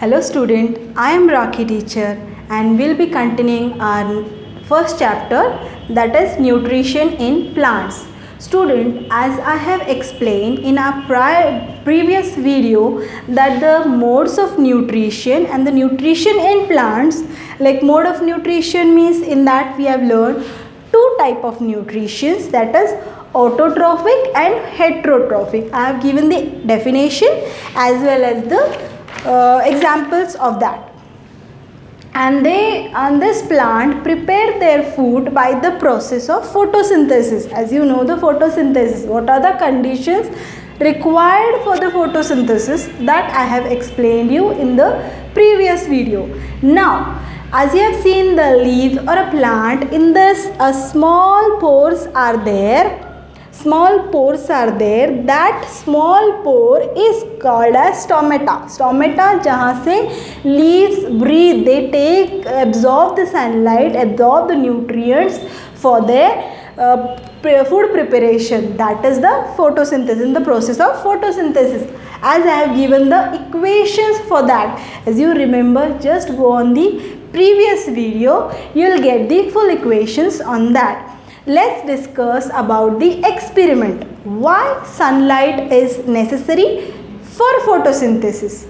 Hello student, I am Rakhi teacher and we'll be continuing our first chapter, that is nutrition in plants. Student, as I have explained in our previous video that the modes of nutrition and the nutrition in plants, like mode of nutrition means in that we have learned two type of nutritions, that is autotrophic and heterotrophic. I have given the definition as well as the examples of that. And this plant prepare their food by the process of photosynthesis. As you know, the photosynthesis, what are the conditions required for the photosynthesis, that I have explained you in the previous video. Now, as you have seen the leaf or a plant, in this small pores are there. That small pore is called as stomata. Stomata जहाँ से leaves breathe, they absorb the sunlight, absorb the nutrients for their food preparation. That is the photosynthesis, in the process of photosynthesis. As I have given the equations for that, as you remember, just go on the previous video, you will get the full equations on that. Let's discuss about the experiment. Why sunlight is necessary for photosynthesis?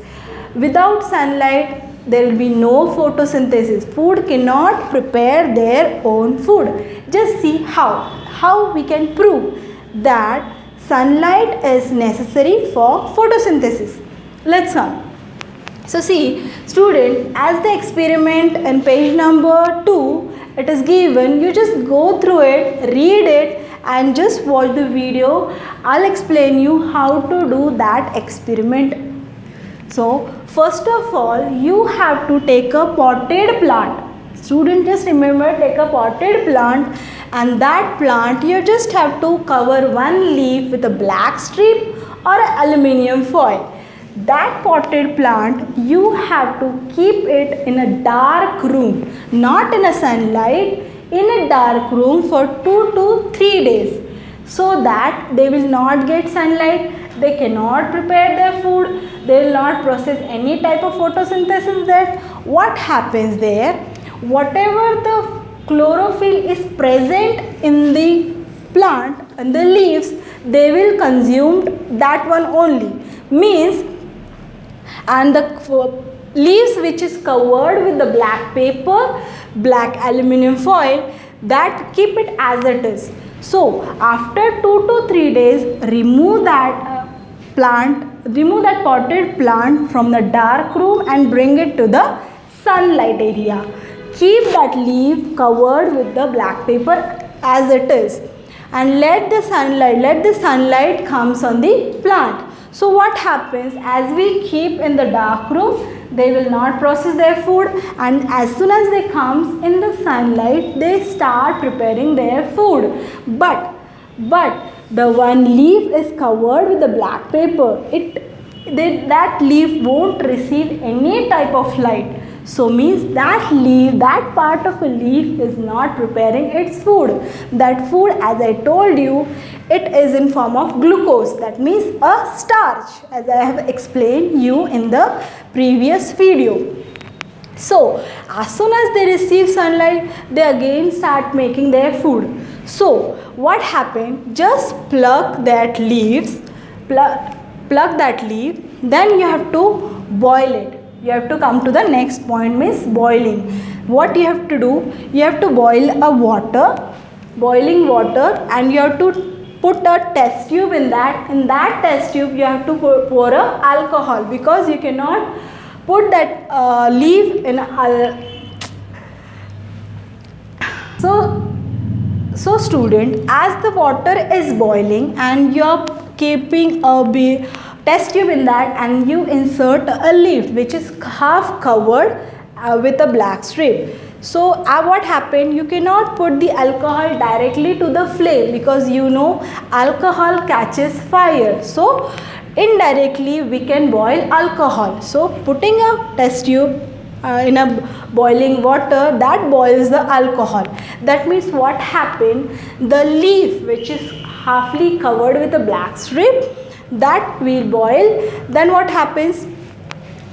Without sunlight, there will be no photosynthesis. Food cannot prepare their own food. Just see how we can prove that sunlight is necessary for photosynthesis. Let's come. So see, student, as the experiment in page number 2, it is given, you just go through it, read it and just watch the video. I'll explain you how to do that experiment. So first of all, you have to take a potted plant. Student, just remember, take a potted plant, and that plant you just have to cover one leaf with a black strip or aluminium foil. That potted plant, you have to keep it in a dark room, not in a sunlight, in a dark room for 2 to 3 days, so that they will not get sunlight, they cannot prepare their food, they will not process any type of photosynthesis. That what happens there, whatever the chlorophyll is present in the plant and the leaves, they will consume that one only. Means, and the leaves which is covered with the black paper, black aluminium foil, that keep it as it is. So after 2 to 3 days, remove that potted plant from the dark room and bring it to the sunlight area. Keep that leaf covered with the black paper as it is, and let the sunlight comes on the plant. So what happens, as we keep in the dark room, they will not process their food, and as soon as they comes in the sunlight, they start preparing their food. But the one leaf is covered with the black paper. That leaf won't receive any type of light. So means that part of a leaf is not preparing its food. That food, as I told you, it is in form of glucose. That means a starch, as I have explained you in the previous video. So as soon as they receive sunlight, they again start making their food. So what happened? Just pluck that leaf, then you have to boil it. You have to come to the next point, means boiling. What you have to do, you have to boil boiling water, and you have to put a test tube in that. In that test tube, you have to pour a alcohol, because you cannot put that leaf in So student, as the water is boiling and you are keeping a test tube in that, and you insert a leaf which is half covered with a black strip. So what happened, you cannot put the alcohol directly to the flame, because you know alcohol catches fire. So indirectly we can boil alcohol. So putting a test tube in a boiling water, that boils the alcohol. That means what happened, the leaf which is halfly covered with a black strip, that will boil. Then what happens,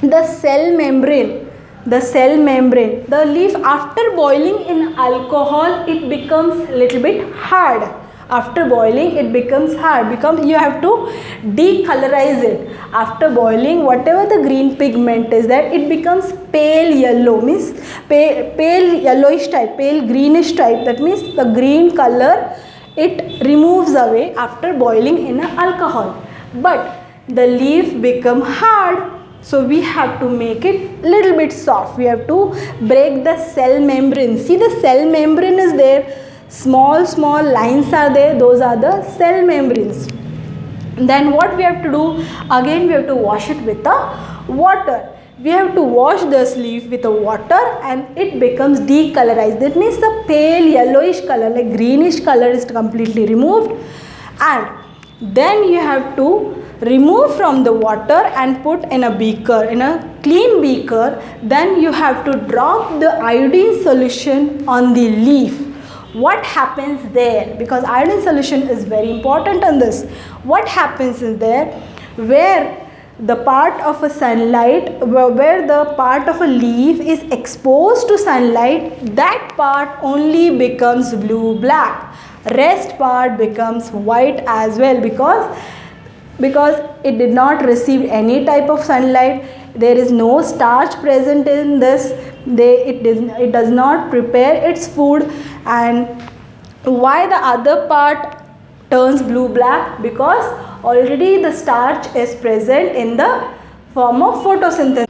the cell membrane, the leaf after boiling in alcohol, it becomes little bit hard. After boiling it becomes hard, you have to decolorize it. After boiling, whatever the green pigment is that, it becomes pale yellow, means pale yellowish type, pale greenish type. That means the green color it removes away after boiling in alcohol. But the leaf become hard, so we have to make it little bit soft. We have to break the cell membrane. See, the cell membrane is there, small lines are there, those are the cell membranes. Then what we have to do, again we have to wash it with the water. We have to wash this leaf with the water and it becomes decolorized. That means the pale yellowish color, like greenish color, is completely removed. And then you have to remove from the water and put in a beaker, in a clean beaker. Then you have to drop the iodine solution on the leaf. What happens there, because iodine solution is very important on this, what happens is there, where the part of a sunlight, where the part of a leaf is exposed to sunlight, that part only becomes blue black, rest part becomes white as well, because it did not receive any type of sunlight. There is no starch present in this, it does not prepare its food. And why the other part turns blue black? Because already the starch is present in the form of photosynthesis.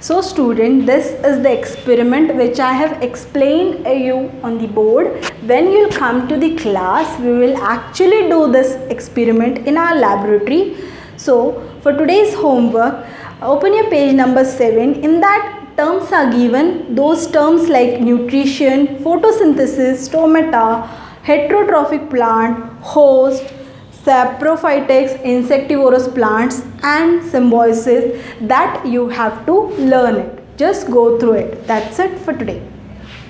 So student, this is the experiment which I have explained you on the board. When you will come to the class, we will actually do this experiment in our laboratory. So for today's homework, open your page number 7. In that, terms are given, those terms like nutrition, photosynthesis, stomata, heterotrophic plant, host, saprophytex, insectivorous plants, and symbiosis, that you have to learn it. Just go through it. That's it for today.